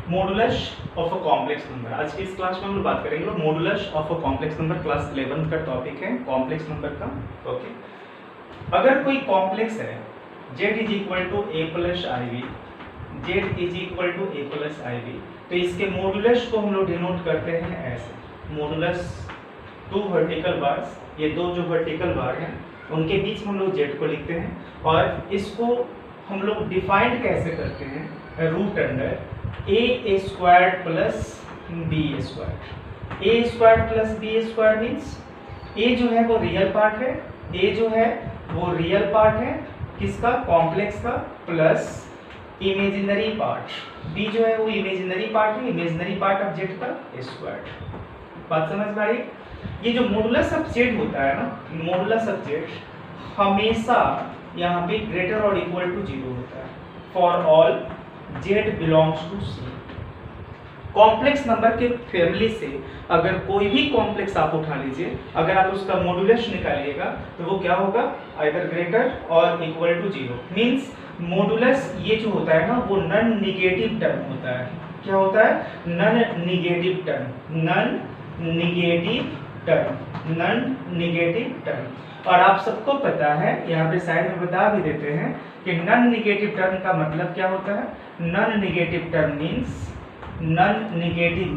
Modulus of a complex number. आज की इस क्लास में हम लोग बात करेंगे modulus of a complex number. Class 11 का टॉपिक है कॉम्प्लेक्स नंबर का। ओके, अगर कोई कॉम्प्लेक्स है z is equal to a plus I V, z is equal to a plus I V, तो इसके मॉडुलस को हम लोग डिनोट करते हैं ऐसे। मॉडुलस टू वर्टिकल बार्स, ये दो जो वर्टिकल बार हैं उनके बीच में हम लोग z को लिखते हैं, और इसको हम लोग डिफाइंड कैसे करते हैं, root under a square plus b square. A square plus b square means a जो है वो रियल पार्ट है, ए जो है वो रियल पार्ट है किसका, कॉम्प्लेक्स का, प्लस इमेजिनरी पार्ट बी जो है वो इमेजिनरी पार्ट है, इमेजिनरी पार्ट ऑफ जेड का स्क्वायर। बात समझ में आई? ये जो मॉडुलस ऑफ जेड होता है ना, मॉडुलस ऑफ जेड हमेशा यहाँ पे ग्रेटर और इक्वल टू 0 होता है for all z belongs to C। Complex number के फैमिली से अगर कोई भी कॉम्प्लेक्स आप उठा लीजिए, अगर आप उसका मॉडुलस निकालिएगा तो वो क्या होगा, आइदर ग्रेटर और इक्वल टू 0। मींस मॉडुलस ये जो होता है ना वो नॉन निगेटिव टर्म होता है। क्या होता है? Non negative term, non negative term, non negative term. और आप सबको पता है, यहाँ पे साइड में बता भी देते हैं कि नॉन निगेटिव टर्म का मतलब क्या होता है। Non negative term means, non negative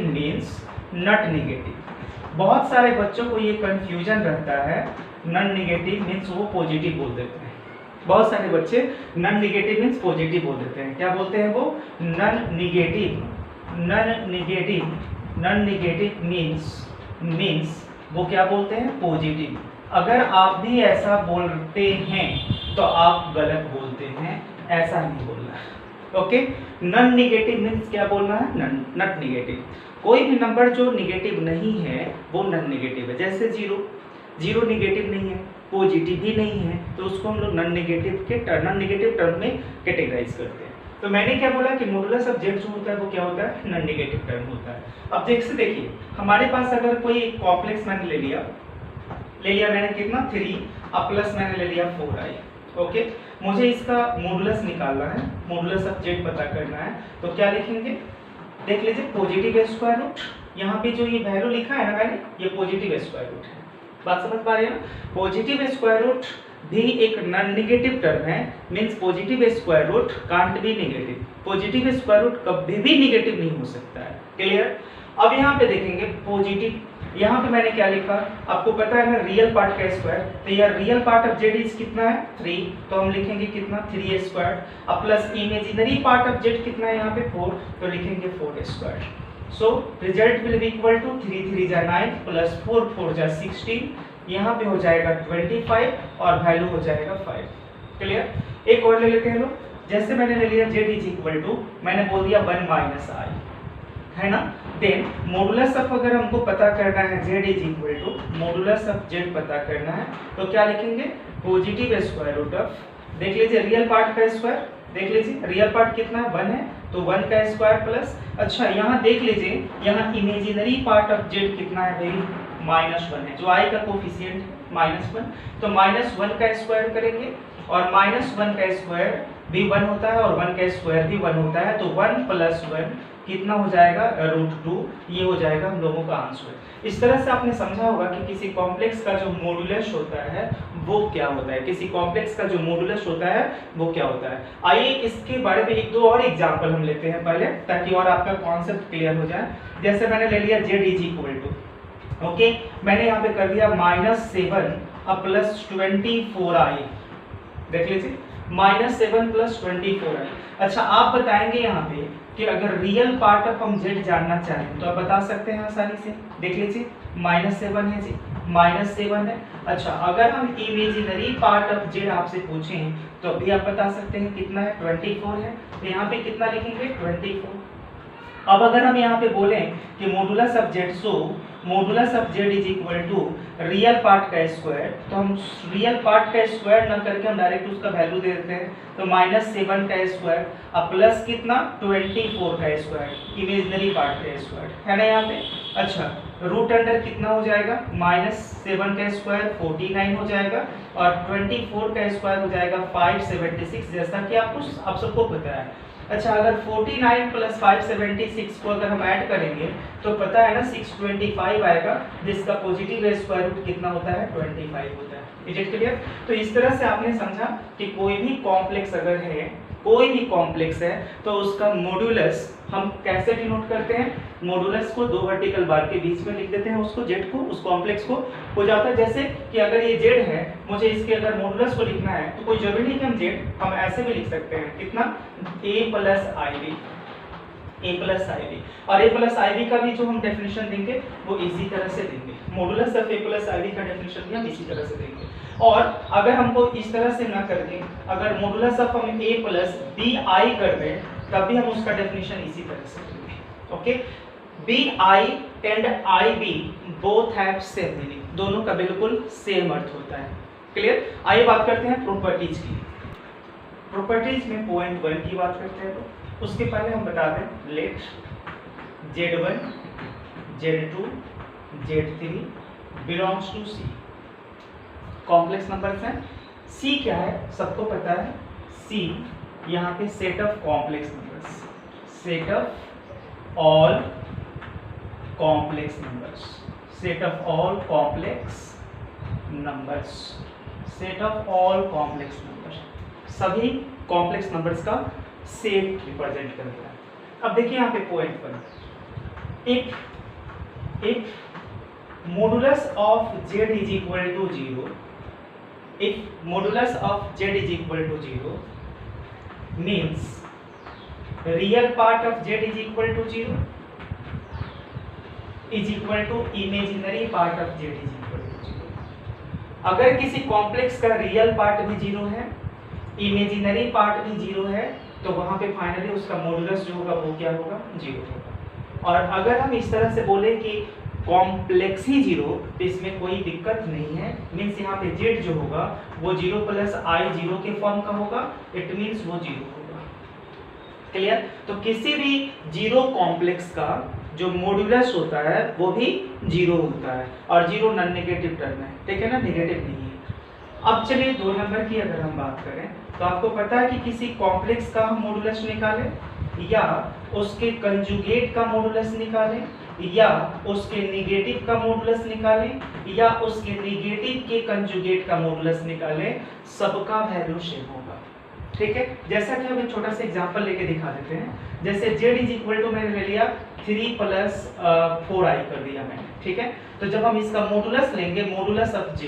means not negative. बहुत सारे बच्चों को ये कंफ्यूजन रहता है, नॉन निगेटिव मीन्स वो पॉजिटिव बोल देते हैं। बहुत सारे बच्चे नॉन निगेटिव मीन्स पॉजिटिव बोल देते हैं। क्या बोलते हैं वो? नॉन निगेटिव मीन्स वो क्या बोलते हैं, पॉजिटिव। अगर आप भी ऐसा बोलते हैं तो आप गलत बोलते हैं, ऐसा नहीं बोलना। ओके, नॉन निगेटिव मीन्स क्या बोलना है, नॉट निगेटिव। कोई भी नंबर जो निगेटिव नहीं है वो नॉन निगेटिव है। जैसे 0 निगेटिव नहीं है, पॉजिटिव भी नहीं है, तो उसको हम लोग नॉन निगेटिव टर्म में कैटेगराइज करते हैं। तो मैंने क्या बोला कि मॉडुलस ऑफ जेड जो होता है वो क्या होता है, नॉन निगेटिव टर्म होता है। अब देखिए हमारे पास अगर कोई कॉम्प्लेक्स मैंने ले लिया मैंने कितना 3, अब प्लस मैंने ले लिया 4i। ओके, मुझे इसका मॉडुलस निकालना है, मॉडुलस ऑफ जेड पता करना है, तो क्या लिखेंगे, देख लीजिए पॉजिटिव स्क्वायर रूट। यहाँ पे जो ये वैल्यू लिखा है ना मैंने, ये पॉजिटिव स्क्वायर रूट है। बात समझ पा रहे हैं ना? पॉजिटिव स्क्वायर रूट भी एक नॉन निगेटिव टर्म है, means positive square root can't be negative. Positive square root कभी भी नेगेटिव नहीं हो सकता है। क्लियर? अब यहाँ पे देखेंगे पॉजिटिव, यहाँ पे मैंने क्या लिखा, आपको पता है ना, रियल पार्ट का स्क्वायर, तो यार real part of Z is कितना है 3, तो हम लिखेंगे कितना 3 स्क्वायर। अब plus imaginary part of Z कितना है यहाँ पे 4, तो लिखेंगे 4 square. So result will be equal to 3 3 जा 9 प्लस 4 4 जा 16, यहाँ पे हो जाएगा 25 और वैल्यू हो जाएगा 5। क्लियर? एक और ले लेते हैं लोग, जैसे मैंने ले लिया z इज इक्वल टू, मैंने बोल दिया 1 माइनस आई, है ना। देन मॉडुलस ऑफ अगर हमको पता करना है z is equal to, modulus of z पता करना है तो क्या लिखेंगे, पॉजिटिव स्क्वायर रूट ऑफ, देख लीजिए रियल पार्ट का स्क्वायर, देख लीजिए रियल पार्ट कितना है 1 है, तो 1 का स्क्वायर प्लस, अच्छा यहाँ देख लीजिए यहाँ इमेजिनरी पार्ट ऑफ z कितना है भाई, -1 है, जो i का कोफिशिएंट है -1, तो -1 का स्क्वायर करेंगे, और -1 का स्क्वायर भी 1 होता है और 1 का स्क्वायर भी 1 होता है, तो 1 + 1 कितना हो जाएगा, √2। ये हो जाएगा हम लोगों का आंसर। इस तरह से आपने समझा होगा कि किसी कॉम्प्लेक्स का जो मॉडुलस होता है वो क्या होता है, किसी कॉम्प्लेक्स का जो मॉडुलस होता है वो क्या होता है। आइए इसके बारे में एक दो और एग्जांपल हम लेते हैं पहले, ताकि और आपका कॉन्सेप्ट क्लियर हो जाए। जैसे मैंने ले लिया z is equal to, okay, मैंने यहाँ पे कर दिया -7 अब प्लस 24i, देख लीजिए -7 प्लस 24i। अच्छा, आप बताएंगे यहाँ पे कि अगर रियल पार्ट ऑफ हम z जानना चाहें तो आप बता सकते हैं आसानी से, देख लीजिए -7 है जी, -7 है। अच्छा, अगर हम इमेजिनरी पार्ट ऑफ z आपसे पूछें तो अभी आप बता सकते हैं कितना है, 24 है, तो यहाँ पे कितना लिखेंगे 24। अब अगर हम यहाँ पे बोलें कि modulus of z, so modulus of z is equal to real part का स्क्वायर, तो हम रियल पार्ट का स्क्वायर ना करके हम डायरेक्ट उसका वैल्यू दे देते हैं, तो -7 का स्क्वायर अब प्लस कितना 24 का स्क्वायर, इमेजिनरी पार्ट का स्क्वायर, है ना यहाँ पे। अच्छा, रूट अंडर कितना हो जाएगा, -7 का स्क्वायर 49 हो जाएगा और 24 का स्क्वायर हो जाएगा 576, जैसा कि आप सबको पता है। अच्छा, अगर 49 प्लस 576 को अगर हम ऐड करेंगे तो पता है ना 625 आएगा, जिसका पॉजिटिव स्क्वायर रूट कितना होता है, 25 होता है। Is it clear? तो इस तरह से आपने समझा कि कोई भी कॉम्प्लेक्स अगर है, कोई भी कॉम्प्लेक्स है, तो उसका मॉड्यूलस हम कैसे डिनोट करते हैं, मॉड्यूलस को 2 वर्टिकल बार के बीच में लिख देते हैं, उसको जेड को, उस कॉम्प्लेक्स को। हो जाता है जैसे कि अगर ये जेड है, मुझे इसके अगर मॉड्यूलस को लिखना है तो कोई जरूरी नहीं कि हम जेड, हम ऐसे भी लिख सकते हैं, कितना, a plus I B, a plus I B. और a प्लस आई बी का भी जो हम डेफिनेशन देंगे वो इसी तरह से देंगे, modulus of a plus I B का डेफिनेशन भी हम इसी तरह से देंगे। और अगर हमको इस तरह से ना कर दें, अगर मॉड्यूलस ऑफ हम a प्लस बी आई कर दें, तब भी हम उसका डेफिनेशन इसी तरह से देंगे। Okay, B I and I B both have same meaning, दोनों का बिल्कुल सेम अर्थ होता है। क्लियर? आइए बात करते हैं प्रॉपर्टीज की। प्रॉपर्टीज में पॉइंट 1 की बात करते हैं, तो उसके पहले हम बता दें, let Z1 Z2 Z3 belongs to C। Complex numbers हैं। C क्या है, सबको पता है, C यहाँ पे set of complex numbers, set of all complex numbers, set of all complex numbers, set of all complex numbers, सभी कॉम्प्लेक्स नंबर्स का सेट रिप्रेजेंट करता है। अब देखिए यहाँ पे पॉइंट पर, if modulus of z is equal to 0, if modulus of z is equal to 0 means real part of z is equal to 0 is equal to imaginary part of z is equal to 0। अगर किसी complex का real part भी 0 है, imaginary part भी 0 है, तो वहां पे फाइनली उसका मॉडुलस जो होगा वो क्या होगा, 0 होगा। और अगर हम इस तरह से बोले कि कॉम्प्लेक्स ही 0, तो इसमें कोई दिक्कत नहीं है, मीन्स यहाँ पे z जो होगा वो 0 प्लस आई 0 के फॉर्म का होगा, इट मीन्स वो 0 होगा। क्लियर? तो किसी भी 0 कॉम्प्लेक्स का जो मॉड्यूलस होता है वो भी 0 होता है, और 0 नॉन नेगेटिव टर्म है, ठीक है ना, नेगेटिव नहीं है। अब चलिए 2 नंबर की अगर हम बात करें, तो आपको पता है कि किसी कॉम्प्लेक्स का हम मॉड्यूलस निकालें, या उसके कंजुगेट का मॉड्यूलस निकालें, या उसके नेगेटिव का मॉडुलस निकालें, या उसके नेगेटिव के कंजुगेट का मॉडुलस निकालें, सबका वैल्यू सेम होगा। ठीक है, जैसा कि हम एक छोटा सा एग्जांपल लेके दिखा देते हैं। जैसे z इज इक्वल टू मैंने ले लिया 3 प्लस 4i कर दिया मैंने, ठीक है। तो जब हम इसका मॉडुलस लेंगे, मॉडुलस ऑफ z,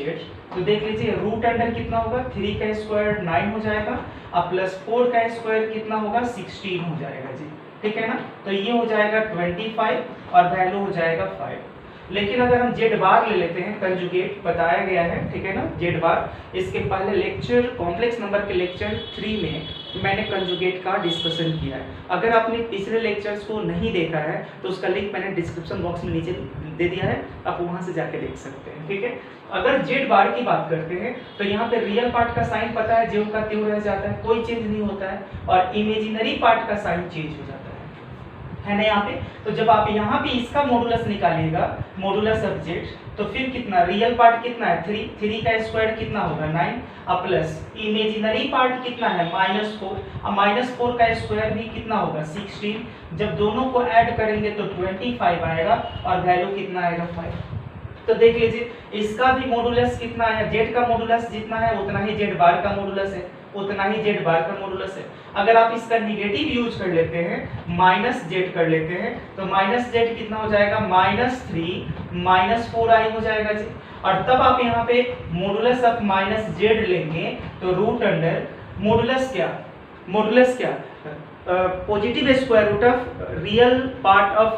तो देख लीजिए रूट अंडर कितना होगा, 3 का स्क्वायर 9 हो जाएगा, और प्लस 4 का स्क्वायर कितना होगा, 16 हो जाएगा जी, ठीक है ना। तो ये हो जाएगा 25 और वैल्यू हो जाएगा 5। लेकिन अगर हम z बार ले लेते हैं, कंजुगेट बताया गया है, ठीक है ना, z बार। इसके पहले लेक्चर कॉम्प्लेक्स नंबर के लेक्चर 3 में मैंने कंजुगेट का डिस्कशन किया है। अगर आपने पिछले लेक्चर्स को नहीं देखा है तो उसका लिंक मैंने डिस्क्रिप्शन बॉक्स में नीचे दे दिया है, आप वहां से जाके देख सकते हैं, ठीक है। अगर z बार की बात करते हैं तो यहाँ पे रियल पार्ट का साइन पता है, ज्यों का त्यों रह जाता है, कोई चेंज नहीं होता है, और इमेजिनरी पार्ट का साइन चेंज हो जाता है ना यहाँ पे। तो जब आप यहाँ पे इसका मॉडुलस निकालिएगा, मॉडुलस ऑफ z, तो फिर कितना, रियल पार्ट कितना है 3 का स्क्वायर कितना होगा 9, और प्लस इमेजिनरी पार्ट कितना है -4, और -4 का स्क्वायर भी कितना होगा 16। जब दोनों को ऐड करेंगे तो 25 आएगा, और वैल्यू कितना आएगा 5। तो देख लीजिए इसका भी मॉडुलस कितना है, z का मॉडुलस जितना है उतना ही z बार का मॉडुलस है, उतना ही z बार का मॉडुलस है। अगर आप इसका नेगेटिव यूज कर लेते हैं, -z कर लेते हैं, तो -z कितना हो जाएगा, -3 -4i हो जाएगा जी। और तब आप यहाँ पे मॉडुलस ऑफ -z लेंगे तो रूट अंडर मॉडुलस क्या positive square root of real part of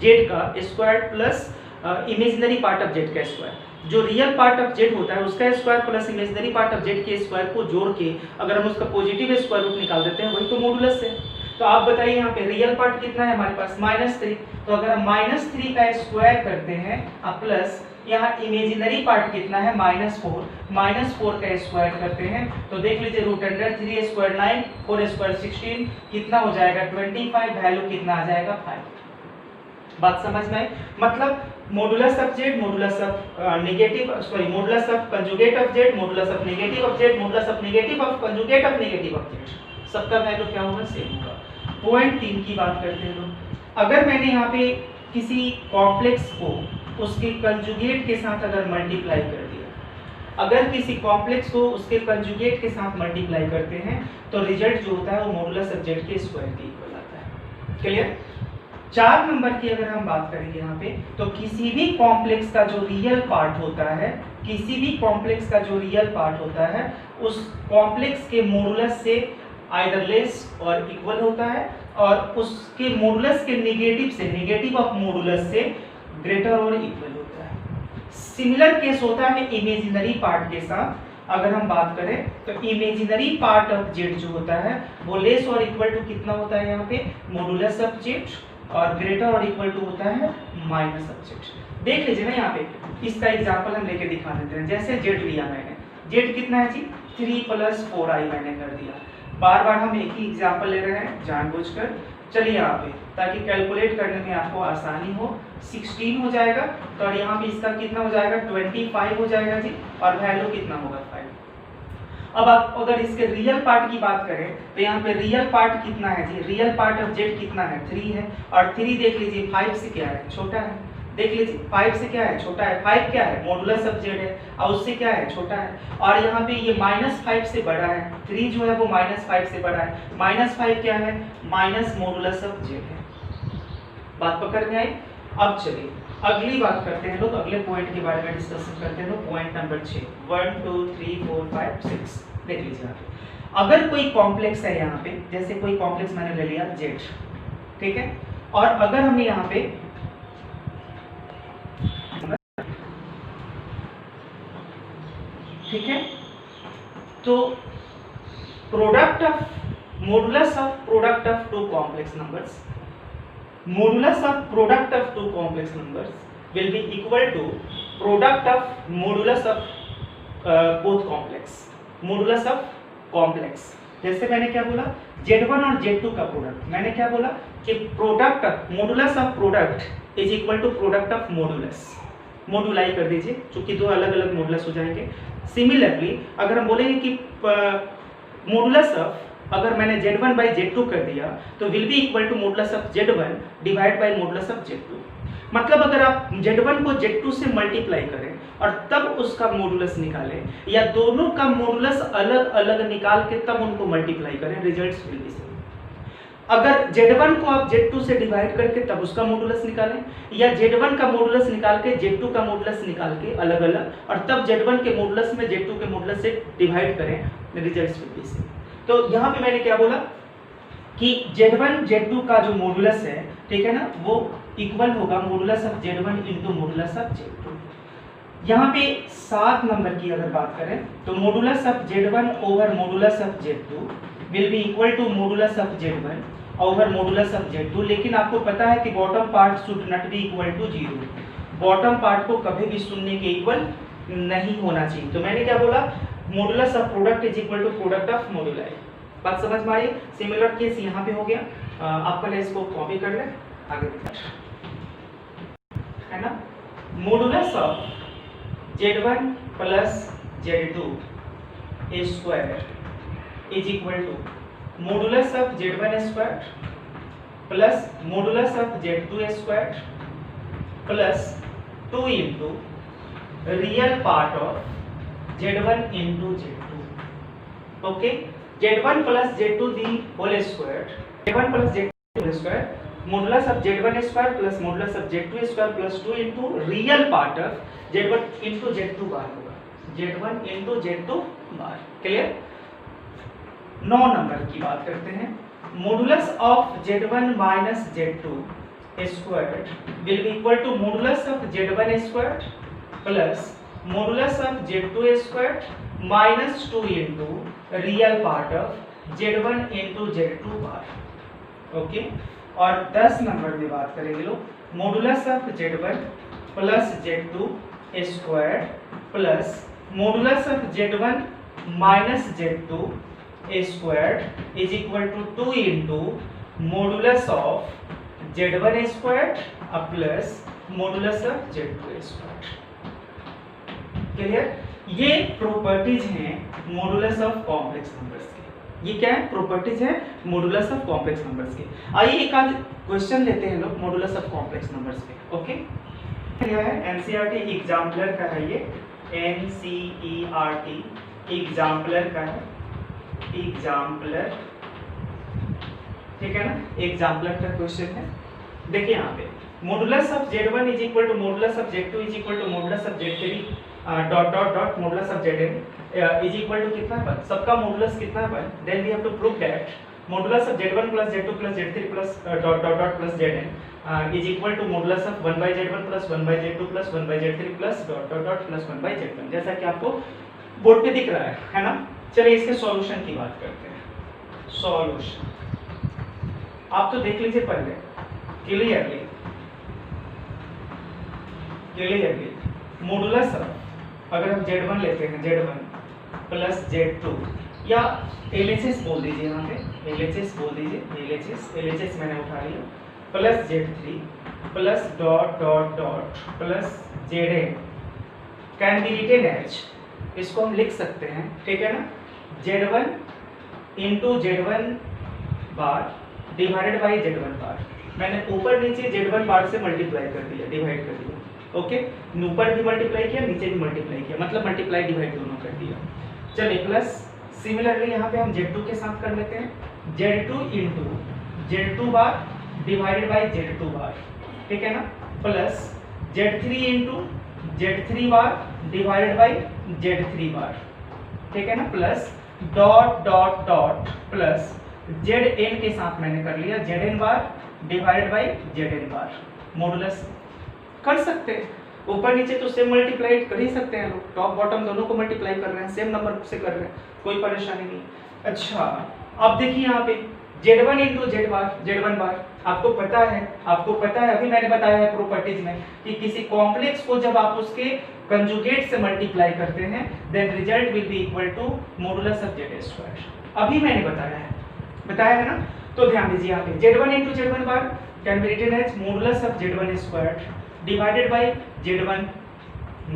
z का square plus imaginary part of z का स्क्वायर। जो रियल पार्ट ऑफ z होता है उसका square plus imaginary part of z के स्क्वायर को जोड़ के अगर हम उसका पॉजिटिव स्क्वायर रूट निकाल देते हैं, वही तो मॉडुलस है। तो आप बताइए यहाँ पे रियल पार्ट कितना है हमारे पास -3, तो अगर हम -3 का स्क्वायर करते हैं और प्लस यहाँ इमेजिनरी पार्ट कितना है -4 का स्क्वायर करते हैं, तो देख लीजिए रूट अंडर 3 स्क्वायर 9, 4 स्क्वायर 16, कितना हो जाएगा 25, वैल्यू कितना आ जाएगा 5। बात समझ में? मतलब modulus of Z, modulus of negative, sorry modulus of conjugate of Z, modulus of negative of Z, modulus of negative of conjugate of negative of Z, सबका वैल्यू क्या होगा, सेम होगा। पॉइंट 3 की बात करते हैं लोग। अगर मैंने यहाँ पे किसी कॉम्प्लेक्स को उसके कंजुगेट के साथ अगर मल्टीप्लाई कर दिया, अगर किसी कॉम्प्लेक्स को उसके कंजुगेट के साथ मल्टीप्लाई करते हैं तो रिजल्ट जो होता है वो मॉडुलस ऑफ जेड के स्क्वायर के इक्वल आता है। क्लियर? 4 नंबर की अगर हम बात करेंगे यहाँ पे, तो किसी भी कॉम्प्लेक्स का जो रियल पार्ट होता है, किसी भी कॉम्प्लेक्स का जो रियल पार्ट होता है, उस कॉम्प्लेक्स के मॉडुलस से आइदर लेस और इक्वल होता है, और उसके मॉडुलस के नेगेटिव से, नेगेटिव ऑफ मॉडुलस से ग्रेटर और इक्वल होता है। सिमिलर केस होता है इमेजिनरी पार्ट के साथ। अगर हम बात करें तो इमेजिनरी पार्ट ऑफ जेड जो होता है वो लेस और इक्वल टू कितना होता है यहाँ पे, मॉडुलस ऑफ जेड, और ग्रेटर और इक्वल टू होता है माइनस ऑफ जेड। देख लीजिए ना यहाँ पे, इसका एग्जांपल हम लेके दिखा देते हैं। जैसे जेड लिया मैंने, जेड कितना है जी, 3 + 4i मैंने कर दिया। बार बार हम एक ही एग्जांपल ले रहे हैं जानबूझकर। चलिए यहाँ पे, ताकि कैलकुलेट करने में आपको आसानी हो, 16 हो जाएगा, तो और यहाँ पे इसका कितना हो जाएगा, 25 हो जाएगा जी, और वैल्यू कितना होगा, 5। अब आप अगर इसके रियल पार्ट की बात करें तो यहाँ पे रियल पार्ट कितना है जी, रियल पार्ट ऑफ जेड कितना है, 3 है, और 3 देख लीजिए 5 से क्या है, छोटा है। देख लीजिए 5 से क्या है, छोटा है। 5 क्या है, मॉडुलस ऑफ जेड है, और उससे क्या है, छोटा है। और यहाँ पे ये -5 से बड़ा है, 3 जो है वो -5 से बड़ा है। -5 क्या है, माइनस मॉडुलस ऑफ जेड है। बात पकड़ में आई? अब चलिए अगली बात करते हैं लोग, अगले पॉइंट के बारे में डिस्कशन करते हैं लोग। Point number 6, 1 2 3 4 5 6। देख लीजिए यहाँ पे, अगर कोई कॉम्प्लेक्स है यहाँ पे, जैसे कोई कॉम्प्लेक्स मैंने ले लिया जेड, ठीक है, और अगर हमने यहाँ पे ठीक है, तो product of modulus of product of two complex numbers, modulus of product of two complex numbers will be equal to product of modulus of both complex, modulus of complex. जैसे मैंने क्या बोला, Z1 और Z2 का product, मैंने क्या बोला कि product modulus of product is equal to product of modulus. Moduli कर दीजिए, क्योंकि दो अलग अलग मॉडुलस हो जाएंगे। सिमिलरली अगर हम बोलेंगे कि मॉडुलस ऑफ, अगर मैंने Z1 by Z2 कर दिया तो will be equal to modulus of Z1 divide by modulus of Z2। मतलब अगर आप Z1 को Z2 से मल्टीप्लाई करें और तब उसका मॉडुलस निकालें, या दोनों का मॉडुलस अलग अलग निकाल के तब उनको मल्टीप्लाई करें, रिजल्ट्स विल बी सेम। अगर Z1 को आप Z2 से डिवाइड करके तब उसका मॉडुलस निकालें, या Z1 का मॉडुलस निकाल के Z2 का मॉडुलस निकाल के अलग अलग, और तब Z1 के मॉडुलस में Z2 के मॉडुलस से डिवाइड करें, रिजल्ट्स विल बी सेम। तो यहाँ पे मैंने क्या बोला कि Z1 Z2 का जो मॉडुलस है, ठीक है ना, वो इक्वल होगा modulus of Z1 into modulus of Z2। यहाँ पे 7 नंबर की अगर बात करें तो modulus of Z1 over modulus of Z2 will be equal to modulus of Z1 over modulus of Z2। लेकिन आपको पता है कि bottom part should not be equal to 0, bottom part को कभी भी शून्य के इक्वल नहीं होना चाहिए। तो मैंने क्या बोला, modulus of product is equal to product of moduli. बात समझ में आई? सिमिलर केस यहाँ पे हो गया। आप पहले इसको कॉपी कर ले, आगे है ना। Modulus of Z1 plus Z2 square is equal to modulus of Z1 square plus modulus of Z2 square plus 2 into real part of Z1 into Z2. Okay, Z1 plus Z2 the whole square, Z1 plus Z2 whole square, modulus of Z1 square plus modulus of Z2 square plus 2 into real part of Z1 into Z2 bar होगा, Z1 into Z2 bar। Clear? 9 number की बात करते हैं। Modulus of Z1 minus Z2 squared will be equal to modulus of Z1 squared plus modulus of Z2 squared minus 2 into real part of Z1 into Z2 bar. Okay, और 10 number में बात करेंगे लोग, modulus of Z1 plus Z2 squared plus modulus of Z1 minus Z2 squared is equal to 2 into modulus of Z1 squared plus modulus of Z2 square. Clear? ये properties हैं modulus of complex numbers के। ये क्या है? Properties है modulus of complex numbers के। आइए एक आध क्वेश्चन लेते हैं लोग मॉडुलस ऑफ कॉम्प्लेक्स नंबर्स पे। ओके, क्या है? एनसीईआरटी एग्जाम्पलर का है ये, एनसीईआरटी एग्जाम्पलर का है, एग्जाम्पलर, ठीक है ना? एग्जाम्पलर का क्वेश्चन है। देखिए यहाँ पे modulus of Z1 is equal to modulus of Z2 is equal to modulus of Z3 dot dot dot modulus of Zn is equal to कितना है? सबका मॉडुलस कितना है? Then we have to prove that modulus of Z1 plus Z2 plus Z3 plus dot dot dot plus Zn is equal to modulus of 1/Z1 plus 1/Z2 plus 1/Z3 plus dot dot dot plus 1/Z1, जैसा कि आपको board पे दिख रहा है ना? चलिए इसके सॉल्यूशन की बात करते हैं। सॉल्यूशन आप तो देख लीजिए पहले क्लियरली, मॉडुलस अगर हम Z1 लेते हैं, Z1 प्लस Z2 या LHS बोल दीजिए, यहाँ पे LHS बोल दीजिए, LHS मैंने उठा लिया, plus Z3 plus dot dot dot plus Zn can be written as, इसको हम लिख सकते हैं, ठीक है ना? Z1 into Z1 bar divided by Z1 bar. मैंने ऊपर नीचे Z1 बार से मल्टीप्लाई कर दिया, डिवाइड कर दिया। ओके, ऊपर भी मल्टीप्लाई किया, नीचे भी मल्टीप्लाई किया, मतलब मल्टीप्लाई डिवाइड दोनों कर दिया। चलिए प्लस सिमिलरली यहाँ पे हम Z2 के साथ कर लेते हैं, Z2 into Z2 bar divided by Z2 बार, ठीक है ना? Plus Z3 into Z3 bar divided by Z3 बार, ठीक है ना? Plus dot dot dot plus Zn के साथ मैंने कर लिया Zn bar divided by Zn bar. Modulus कर सकते हैं, ऊपर नीचे तो सेम मल्टीप्लाई कर ही सकते हैं लोग, टॉप बॉटम दोनों को मल्टीप्लाई कर रहे हैं, सेम नंबर से कर रहे हैं, कोई परेशानी नहीं। अच्छा, अब देखिए यहाँ पे Z1 इंटू Z1 बार, आपको पता है अभी मैंने बताया है प्रॉपर्टीज में कि किसी कॉम्प्लेक्स को जब आप उसके कंजुगेट से मल्टीप्लाई करते हैं then result will be equal to modulus of Z square. अभी मैंने बताया है ना? तो ध्यान दीजिए यहाँ पे Z1 into Z1 bar can be written as modulus of Z1 square divided by Z1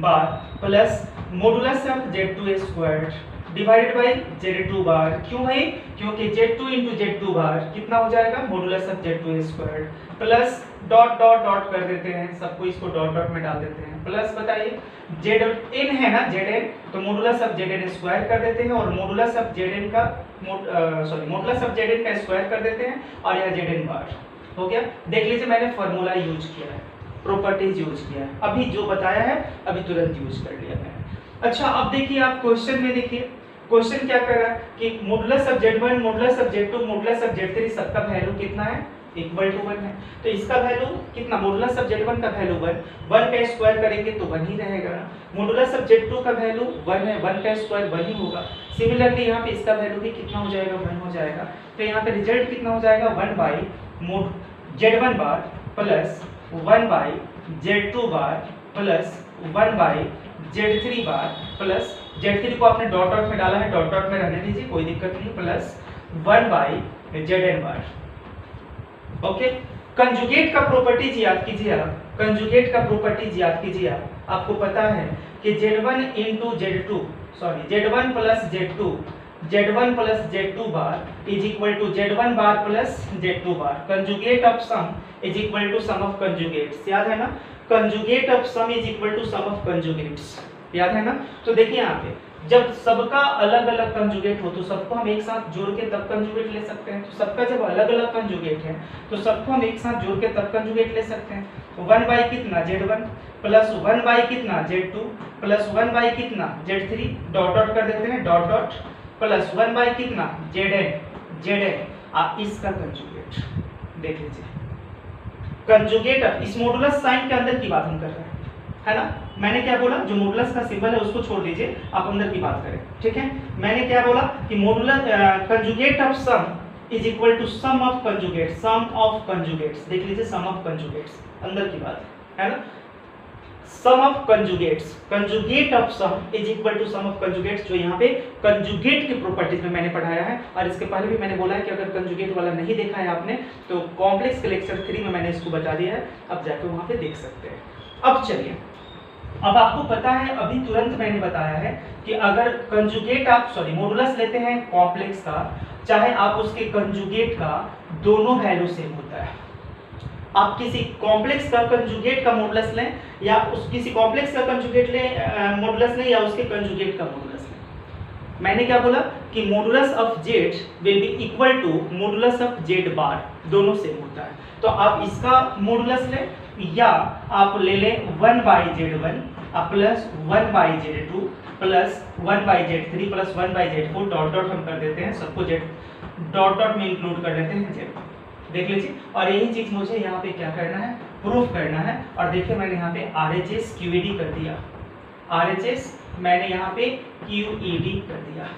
bar plus modulus of Z2 square divided by Z2 bar. क्यों भाई? क्योंकि Z2 इंटू Z2 बार कितना हो जाएगा? Modulus of Z2 square plus dot dot dot कर देते हैं, सबको इसको डॉट डॉट में डाल देते हैं, प्लस बताइए Zn है ना, Zn, तो मॉडुलस ऑफ Zn स्क्वायर कर देते हैं और मॉडुलस ऑफ Zn का मॉडुलस ऑफ Zn का स्क्वायर कर देते हैं और यह Zn बार हो गया। देख लीजिए मैंने फार्मूला यूज किया है, प्रॉपर्टीज यूज किया है, अभी जो बताया है अभी तुरंत यूज कर लिया मैंने। अच्छा, अब देखिए आप क्वेश्चन में देखिए, क्वेश्चन क्या कर रहा है कि modulus of Z1 modulus of Z2 modulus of Z3 सबका वैल्यू कितना है? इक्वल टू 1 है, तो इसका वैल्यू कितना? मॉडुलस ऑफ Z1 का वैल्यू 1 का स्क्वायर करेंगे तो 1 ही रहेगा ना। मॉडुलस ऑफ Z2 का वैल्यू 1 है, 1 का स्क्वायर 1 ही होगा। सिमिलरली यहाँ पे इसका वैल्यू भी कितना हो जाएगा? 1 हो जाएगा। तो यहाँ पे रिजल्ट कितना हो जाएगा? 1 by Z1 bar plus 1 by Z2 bar plus 1 by Z3 bar plus Z3 को आपने डॉट डॉट में डाला है, डॉट डॉट में रहने दीजिए, कोई दिक्कत नहीं, plus 1 by Zn bar. Okay, conjugate का प्रॉपर्टीज याद कीजिए आप, कंजुगेट का प्रॉपर्टीज याद कीजिए आप। आपको पता है कि Z1 into Z2 Z1 plus Z2 bar is equal to Z1 bar plus Z2 bar. Conjugate of sum is equal to sum of conjugates, याद है ना? Conjugate of sum is equal to sum of conjugates, याद है ना? तो देखिए यहाँ पे जब सबका अलग अलग कंजुगेट हो तो सबको हम एक साथ जोड़ के तब कंजुगेट ले सकते हैं। तो सबका जब अलग अलग कंजुगेट है तो सबको हम एक साथ जोड़ के तब कंजुगेट ले सकते हैं। 1 बाई कितना? Z1 प्लस 1 बाई कितना? Z2 प्लस 1 बाई कितना? Z3 डॉट डॉट कर देते हैं, डॉट डॉट प्लस 1 बाई कितना? Zn आप इसका कंजुगेट देख लीजिए। कंजुगेट इस मॉडुलस साइन के अंदर की बात हम कर रहे हैं, है ना? मैंने क्या बोला? जो मॉडुलस का सिंबल है उसको छोड़ दीजिए, आप अंदर की बात करें, ठीक है? मैंने क्या बोला कि modulus conjugate of sum is equal to sum of conjugates, sum of conjugates, देख लीजिए सम ऑफ कंजुगेट्स, अंदर की बात है ना? Sum of conjugates, conjugate of sum is equal to sum of conjugates, जो यहाँ पे कंजुगेट की प्रॉपर्टीज में मैंने पढ़ाया है। और इसके पहले भी मैंने बोला है कि अगर कंजुगेट वाला नहीं देखा है आपने तो कॉम्प्लेक्स के लेक्चर 3 में मैंने इसको बता दिया है, अब जाके वहां पे देख सकते हैं। अब चलिए, अब आपको पता है, अभी तुरंत मैंने बताया है कि अगर कंजुगेट आप मॉडुलस लेते हैं कॉम्प्लेक्स का, चाहे आप उसके कंजुगेट का, दोनों वैल्यू सेम होता है। आप किसी कॉम्प्लेक्स का कंजुगेट का मॉडुलस लें या किसी कॉम्प्लेक्स का कंजुगेट लें मॉडुलस लें या उसके कंजुगेट का मॉडुलस लें। मैंने क्या बोला कि modulus of z will be equal to modulus of z bar, दोनों सेम होता है। तो आप इसका मॉडुलस लें या आप ले लें 1/z1 plus 1/z2 plus 1/z3 plus 1/z4 dot dot हम कर देते हैं, सबको जेड डॉट डॉट में इंक्लूड कर देते हैं जेड, देख लीजिए। और यही चीज मुझे यहाँ पे क्या करना है, प्रूफ करना है। और देखिए मैंने यहाँ पे RHS QED कर दिया, RHS मैंने यहाँ पे QED कर दिया।